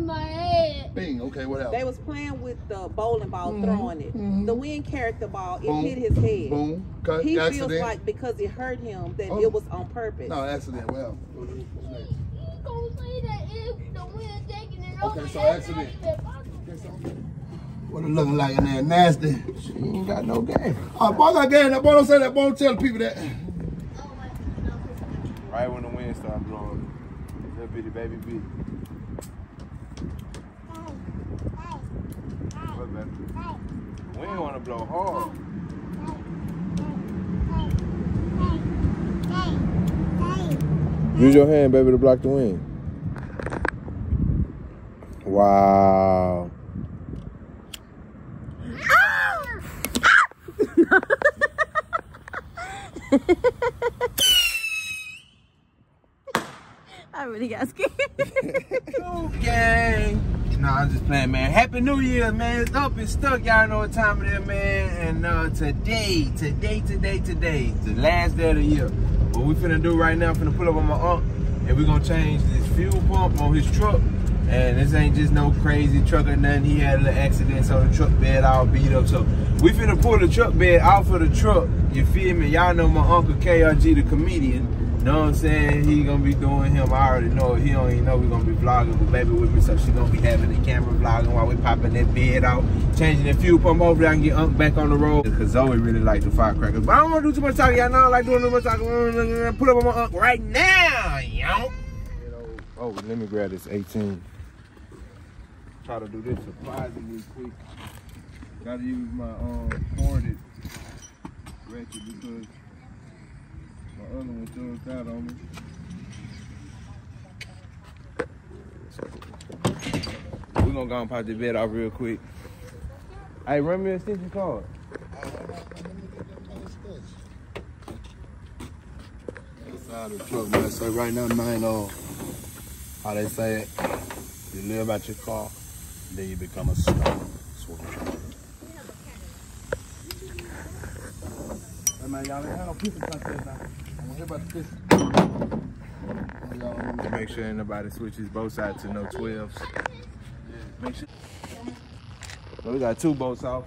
my head. Bing, okay, what else? They was playing with the bowling ball, throwing it. The wind carried the ball, it hit his head. Boom. Okay. He Accident. feels like because it hurt him that it was on purpose. No, accident. Well, what's next? You gonna say that if the wind taking it over? Okay, so accident. What it looking like in there? Nasty. She ain't got no game. Oh, boy, got game. That boy don't say that. Boy don't tell the people that. Right when the wind started blowing. Little bitty baby B. What, baby? We ain't want to blow hard. Use your hand, baby, to block the wind. Wow. I really got scared. Gang. Nah, I'm just playing, man. Happy New Year, man. It's up and stuck. Y'all know what time it is, man. And today, the last day of the year. What we finna do right now, finna pull up on my Unc, and we gonna change this fuel pump on his truck. And this ain't just no crazy truck or nothing. He had a little accident, so the truck bed all beat up. So we finna pull the truck bed off of the truck. You feel me? Y'all know my Uncle KRG, the comedian. Know what I'm saying? He gonna be doing him. I already know it. He don't even know we gonna be vlogging with baby with me, so she gonna be having the camera vlogging while we popping that bed out, changing the fuel pump. Hopefully I can get Unc back on the road. Cause Zoe really like the firecrackers. But I don't wanna do too much talking. Y'all know I like doing too much talking. Put up on my Unc right now, yo. Oh, let me grab this 18. Try to do this surprisingly quick. Gotta use my corded ratchet because my other one thumbs out on me. We're gonna go and pop the bed off real quick. Hey, run me an extension cord. Inside the truck, man. So right now, man, how they say it, you live out your car, then you become a star. That's what I'm trying to do. Hey, man, y'all ain't had no pistol contest now. I'm gonna hear about the pistol. Make sure ain't nobody switches both sides to no 12s. Make sure. So we got two bolts off.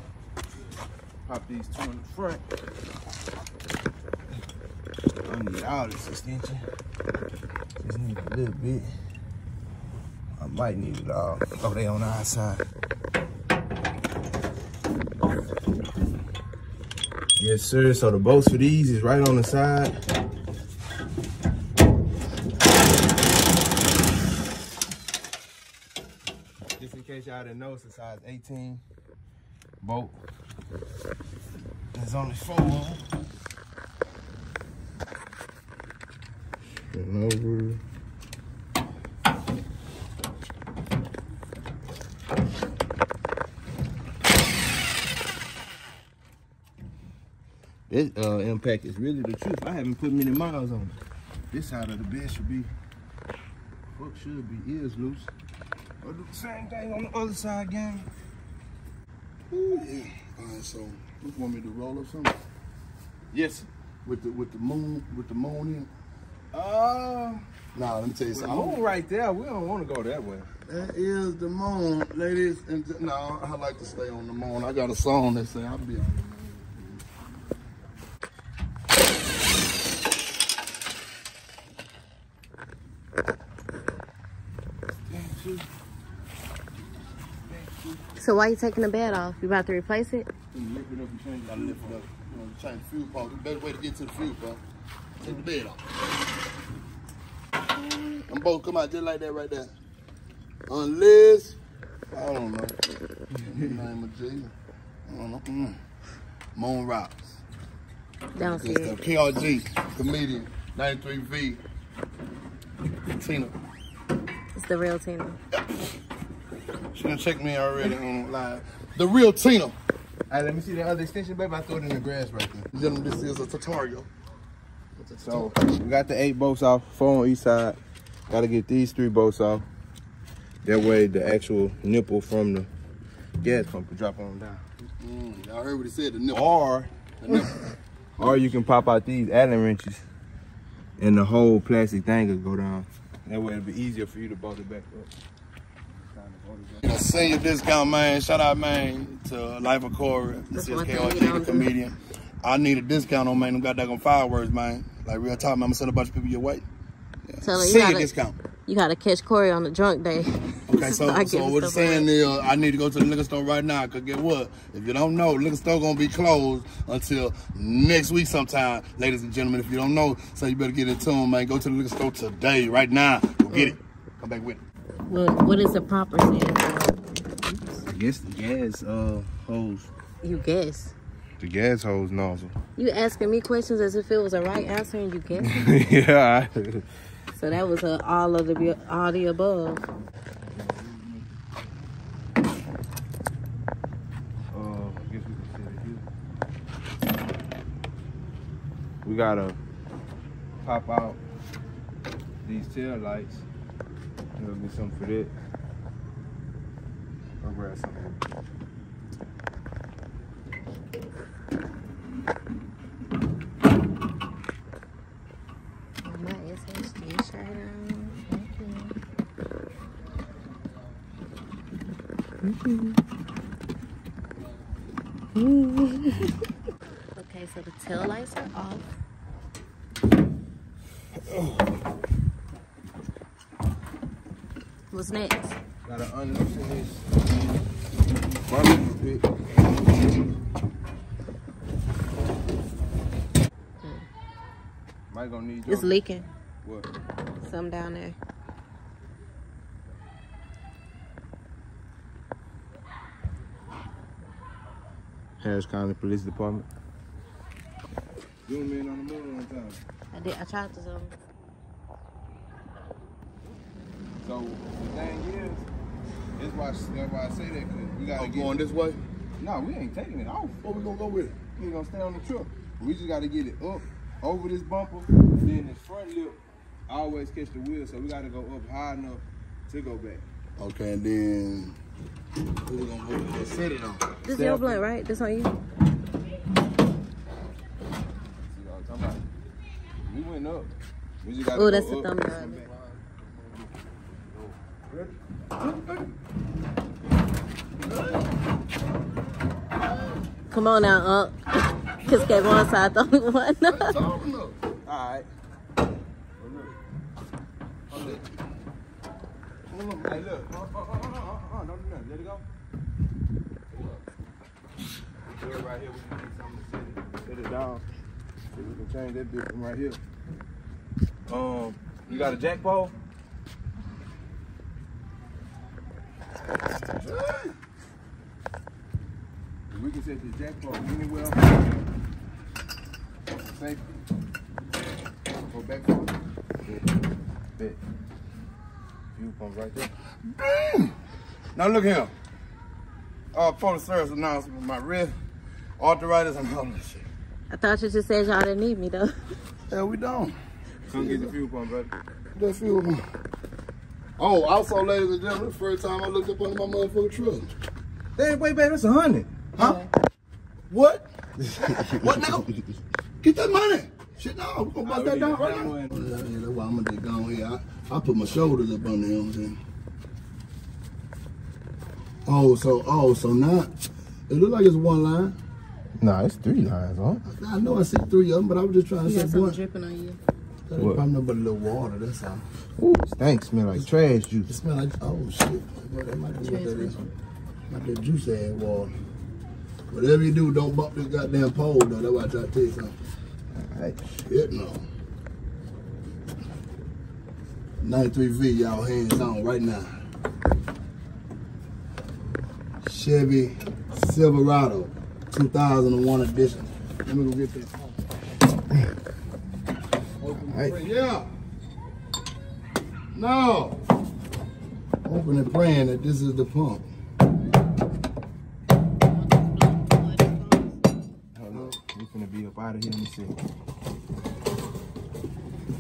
Pop these two in the front. I need all this extension. Just need a little bit. I might need it all. Oh, they on the outside. Yes, sir. So the bolts for these is right on the side. Just in case y'all didn't know, it's a size 18 bolt. There's only 4 of them. And over. This impact is really the truth. I haven't put many miles on it. This side of the bed should be, what should be, is loose. I'll do the same thing on the other side, gang. Ooh, yeah. All right, so you want me to roll up something? Yes. With the moon in? Nah, let me tell you The something. moon right there, we don't want to go that way. That is the moon, ladies. And no, I like to stay on the moon. I got a song that say I'll be on the moon. So why you taking the bed off? You about to replace it? Lift it up and change it. Gotta lift it up. You know, change the fuel pump. The better way to get to the fuel pump. Take the bed off. Them both come out just like that right there. Unless, I don't know. Name of J. I don't know. Moon Rocks. Don't see it. KRG, comedian, 93V. Tina. It's the real Tina. She done checked me already on live. The real Tina. Hey, let me see the other extension, baby. I threw it in the grass right there. Gentlemen, this is a tutorial. So we got the 8 bolts off, 4 on each side. Got to get these 3 bolts off. That way the actual nipple from the gas pump can drop on down. Y'all heard what he said, the nipple. Or you can pop out these Allen wrenches and the whole plastic thing will go down. That way it'll be easier for you to bolt it back up. A senior discount, man. Shout out, man, to Life of Corey. This is KRG, the comedian. I need a discount on, man, them goddamn fireworks, man. Like, real talk, man, I'm gonna send a bunch of people your way. Yeah. So senior discount. You gotta catch Corey on the drunk day. Okay, so what it's saying is, I need to go to the liquor store right now, because get what? If you don't know, the liquor store gonna be closed until next week sometime, ladies and gentlemen. If you don't know, so you better get in tune, man. Go to the liquor store today, right now. Go get it. Come back with it. What is the proper saying? I guess the gas hose. You guess. The gas hose nozzle. You asking me questions as if it was a right answer and you guessing? Yeah. So that was all the above. I guess we can set it here. We gotta pop out these tail lights. There'll be something for that. I'll grab something. My SHG shirt on. Okay, so the tail lights are off. What's next? Gotta unloosen this barbecue pit. Might gonna need It's leaking. What? Some down there. Harris County Police Department. Zoom in on the moon one time. I tried to zoom. So the thing is, that's why I say that, because we gotta get going this way? No, we ain't taking it off. What we gonna go with it? We ain't gonna stay on the truck. We just gotta get it up over this bumper, and then this front lip always catch the wheel, so we gotta go up high enough to go back. Okay, and then who we gonna go with and set it on? This is your blunt, right? This on you? See what I'm talking about? We went up. We just gotta Oh, go that's the up. thumbnail. Come on now, Cause Kevin on side the only one. Alright. Hey, look. Don't do nothing. Let it go. Do it right here. We need something to set it down. See if we can change that bit from right here. You got a jack pole? We can set the jack pole anywhere. Safety. Go back for it. Bit. Fuel pump right there. Damn! Now look here. Public service announcement, my wrist, arthritis, and all that shit. I thought you just said y'all didn't need me though. Yeah, we don't. Come get the fuel pump, brother. That fuel pump. Oh, also, ladies and gentlemen, the first time I looked up under my motherfucking truck. Hey, wait, baby, that's 100. Huh? What? What now? Get that money. Shit, no, we're gonna bust that down right now. Yeah, that's why I'm gonna get gone here. I put my shoulders up on there, you know what I'm saying? Oh, so now, it look like it's one line. Nah, it's 3 lines, huh? I know I see 3 of them, but I was just trying to You say got something one. dripping on you. That ain't probably nothing but a little water, that's all. Ooh, stank, smell like trash It juice. smell like, oh shit. Well, that might be what that is. Not that juice ass water. Whatever you do, don't bump this goddamn pole though. That's why I try to tell you something. Alright. Shit no. 93V, y'all hands on right now. Chevy Silverado, 2001 edition. Let me go get this. Alright. Yeah. No. Open and praying that this is the pump. We finna be up out of here in a second.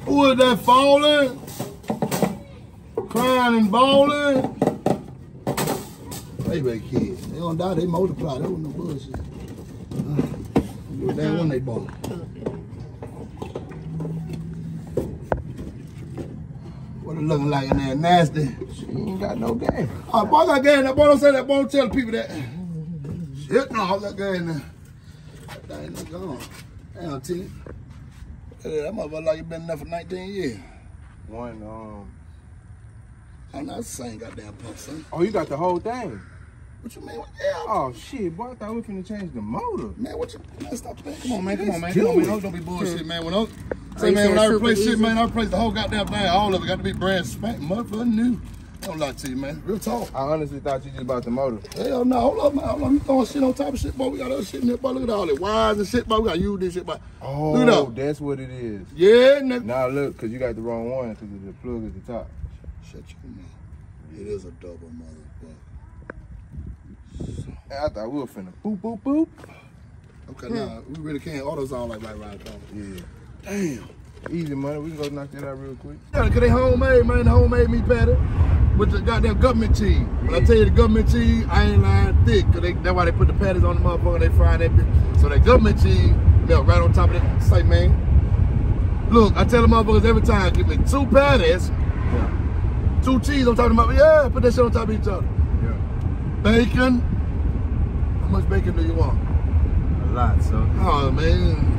Who is that falling? Crying and bawling? Baby kids. They don't die, they multiply. That wasn't no bullshit. That one they bought. What Looking like in there nasty. She ain't got no game. Oh, boy, I got gas in there. Boy, don't say that. Boy, don't tell the people that. Shit, no, I got gas in there. That thing is gone. Damn, T. That motherfucker like you been in there for 19 years. I'm not the same goddamn pump, son. Oh, you got the whole thing? What you mean? Yeah. Oh, shit, boy, I thought we finna change the motor. Man, what you, man, stop playing. Come on, man, Let's Come on, do man. Don't be bullshit, man. When I, you man, when I said replace super shit, man, easy? I replace the whole goddamn thing. All of it got to be brand spank, motherfucking new. Don't lie to you, man. Real talk. I honestly thought you just bought the motor. Hell no, hold up, man. Hold up. You throwing shit on top of shit, boy. We got other shit in there, boy. Look at all that wires and shit, boy. We got to use this shit, boy. Oh, look it up. that's what it is. Yeah, nigga. Now look, because you got the wrong one, because the plug at the top. Shut your mouth. It is a double motherfucker. I thought we were finna boop, boop, boop. Okay, nah, we really can't AutoZone like right car. Yeah. Damn. Easy money. We can go knock that out real quick. Yeah, because they homemade, man. The homemade meat patty with the goddamn government cheese. When I tell you the government cheese, I ain't lying thick. Because that's why they put the patties on the motherfucker. They fry that bitch. So that government cheese melt right on top of that. Say, man. Look, I tell the motherfuckers every time, give me 2 patties, 2 cheese on top of the motherfucker. Yeah, put that shit on top of each other. Yeah. Bacon. How much bacon do you want? A lot, son. Oh, man.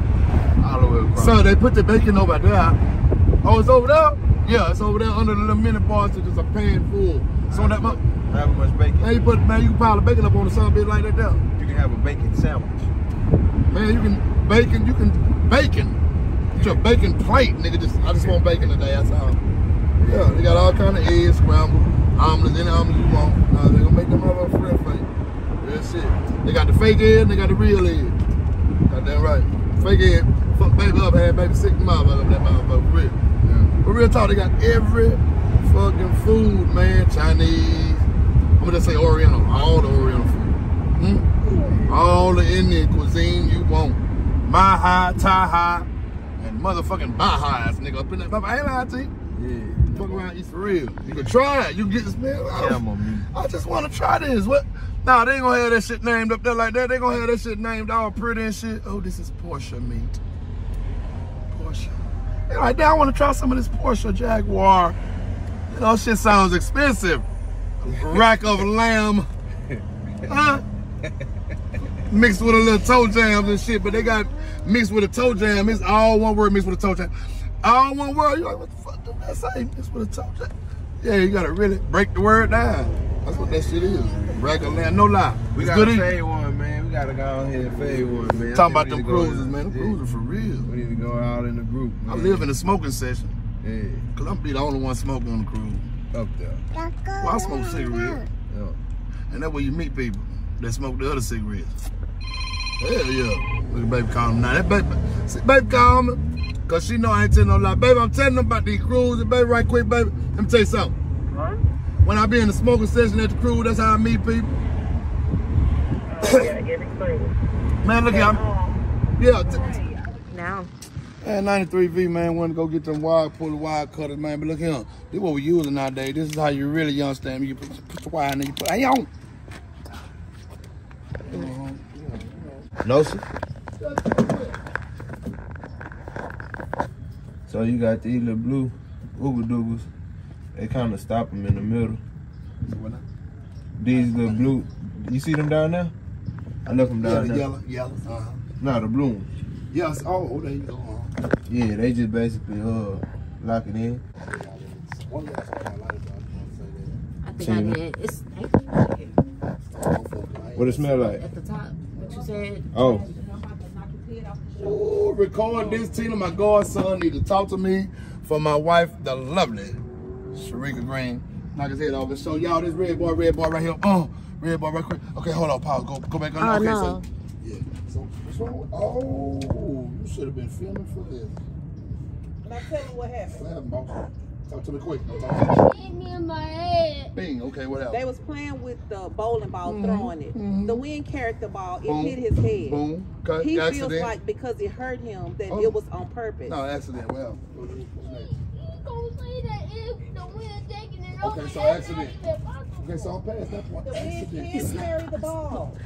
All the way across. So they put the bacon over there. Oh, it's over there? Yeah, it's over there under the little mini bars. It's just a pan full. So that much. How much bacon? Man, you can pile the bacon up on the sun bit like that there. You can have a bacon sandwich. Man, you can bacon. It's your bacon plate, nigga. I just want bacon today, that's all. Yeah, they got all kind of eggs, scrambled, omelets, any omelets you want. Nah, they gonna make them all fresh for you. That's it. They got the fake egg and they got the real egg. Goddamn right. Fake egg, fuck baby up, had baby sick motherfucker up that motherfucker, for real. Yeah. But real talk, they got every fucking food, man. Chinese, I'm gonna just say Oriental, all the Oriental food. All the Indian cuisine you want. Mahi, Thai, and motherfucking Baha'is, nigga, up in that. I ain't lying to you. Yeah. Fuck around, eat for real. You can try it. You can get the smell. I just want to try this. What? Nah, they ain't gonna have that shit named up there like that. They gonna have that shit named all pretty and shit. Oh, this is Porsche meat. Porsche. They like, I want to try some of this Porsche Jaguar. You know, shit sounds expensive. Rack of lamb. Huh? Mixed with a little toe jams and shit, but they got mixed with a toe jam. It's all one word mixed with a toe jam. All one word. You're like, what the fuck did that say? Mixed with a toe jam. Yeah, you gotta really break the word down. That's what that shit is. Rack of lamb, no lie. We gotta fade one, man. We gotta go ahead and fade one, man. Talking about them cruisers, man. Them cruisers for real. We need to go out in the group, man. I live in a smoking session. Yeah. Cause I'm be the only one smoking on the cruise. Up there. Well, I smoke cigarettes. Yeah. And that's where you meet people that smoke the other cigarettes. Hell yeah. Look at baby calling me now. That baby, see, baby call me. Cause she know I ain't telling no lie. Baby, I'm telling them about these cruises. Baby, right quick, baby. Let me tell you something. What? When I be in the smoking session at the cruise, that's how I meet people. Man, look here. Yeah. Now. Man, 93V, man, wanted to go get them wire, pull the wire cutters, man. But look here, this is what we using nowadays. This is how you really understand me. You put the wire in there, you put, hey, on. No, sir. So you got these little blue Uber Doobers. They kind of stop them in the middle. These little blue, you see them down there? I left them down there. Yellow. No, the blue ones. Yes, oh, there you go. Yeah, they just basically lock it in. I think I did. It's What it smell like? at the top. What you said? Oh. Ooh, record this, Tina. My godson need to talk to me for my wife, the lovely Sharika Green. Knock his head off and show y'all this red boy right here. Red boy right quick. Okay, hold on, pause. Go back on. Oh, okay, no. So, yeah. So, what's wrong with, oh, you should have been filming for this. Now tell me what happened. What happened, boss? Talk to me quick. Hit me in my head. Bing, okay, what else? They was playing with the bowling ball, throwing it. The wind character ball, it Boom. hit his head. Boom. Cut. He Accident. feels like because it hurt him that Oh. it was on purpose. No, accident. Well, what's next? You gonna say that if the wind taking it over? Okay, so that's accident. not even possible. Okay, so I'm past that point. The wind Accident. can carry the ball.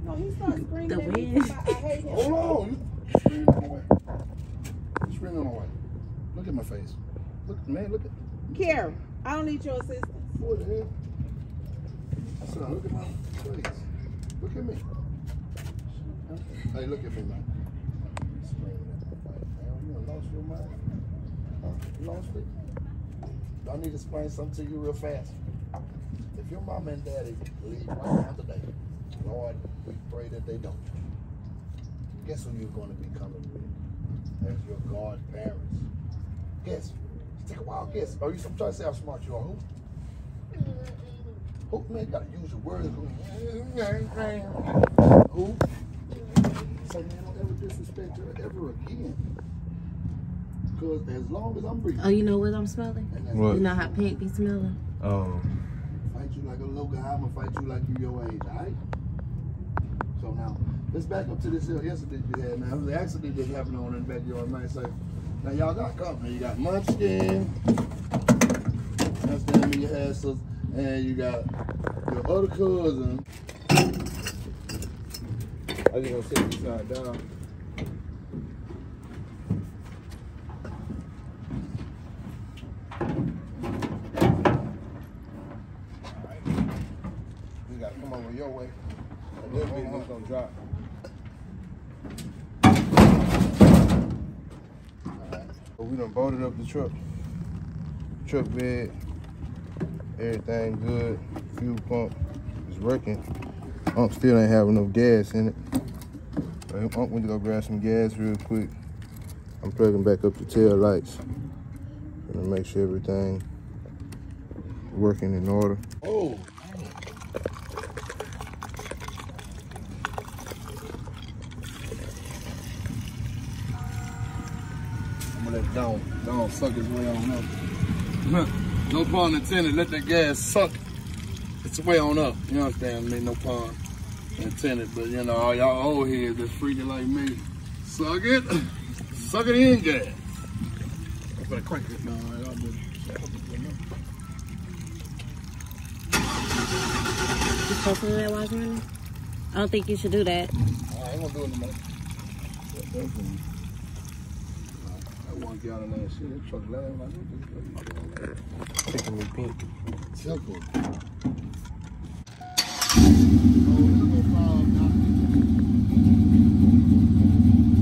No, he started screaming The at me. wind. I hate him. Hold on. You screaming on the way. You screaming on the way. Look at my face. Look, man, look at. Kara, I don't need your assistance. What the hell? Son, look at my face. Look at me. Hey, look at me, man. You done lost your mind? Huh? You lost it? I need to explain something to you real fast. If your mom and daddy leave right now today, Lord, we pray that they don't. Guess who you're going to be coming with as your godparents? Guess. Take a wild guess. Are you trying to say how smart you are? Who? Who? Man, you got to use your words. Who? Say, man, don't ever disrespect her ever again. Because as long as I'm breathing. Oh, you know what I'm smelling? What? You know how pink be smelling? Oh. Fight you like a little guy, I'm going to fight you like you your age, all right? So now, let's back up to this incident you had. Now, it was an accident that happened on in the backyard. Nice. Now, y'all got company. You got Munchkin. That's the name of your hassles. And you got your other cousin. I just gonna sit this side down. Alright. You gotta come over your way. A little bit, it's gonna drop. Alright. But we done bolted up the truck. Truck bed. Everything good. Fuel pump is working. Unks still ain't have enough gas in it. Unc went to go grab some gas real quick. I'm plugging back up the tail lights. Gonna make sure everything working in order. Oh. I'm gonna let it down suck his way on up. No pun intended, let that gas suck its way on up. You understand me? No pun intended, but you know, all y'all old heads that's freaking like me, suck it in gas. I'm gonna crank it now, right? You supposed to do that while it's running? I don't think you should do that. I ain't gonna do it no more. That 1 gallon of shit, that truck loud like this. Taking me pink. Simple.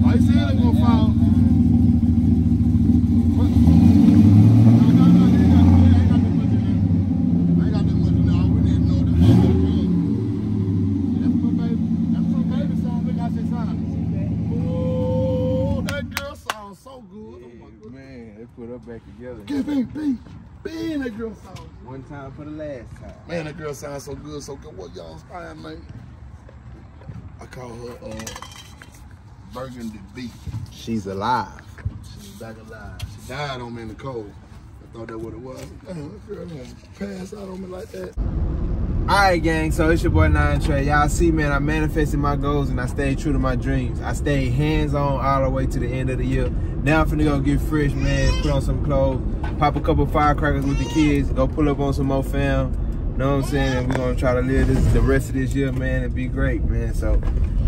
I said it's gonna fall. Put her back together. Bang, that girl sounds. One time for the last time. Man, that girl sounds so good, so good. What y'all find, man? I call her Burgundy Beef. She's alive. She's back alive. She died on me in the cold. I thought that what it was. Damn, that girl gonna pass out on me like that. Alright, gang, so it's your boy 9 Trey. Y'all see, man, I manifested my goals and I stayed true to my dreams. I stayed hands-on all the way to the end of the year. Now I'm finna go get fresh, man, put on some clothes, pop a couple firecrackers with the kids, go pull up on some more fam. Know what I'm saying? And we're gonna try to live the rest of this year, man, and be great, man. So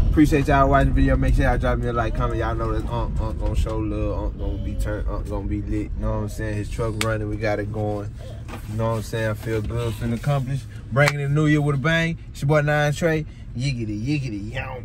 appreciate y'all watching the video. Make sure y'all drop me a like, comment. Y'all know that Unc gonna show love, Unc gonna be turned, Unc gonna be lit. Know what I'm saying? His truck running, we got it going. You know what I'm saying? I feel good, feeling accomplished. Bringing in the new year with a bang. It's your boy 9 Trey. Yiggity, yiggity, yow.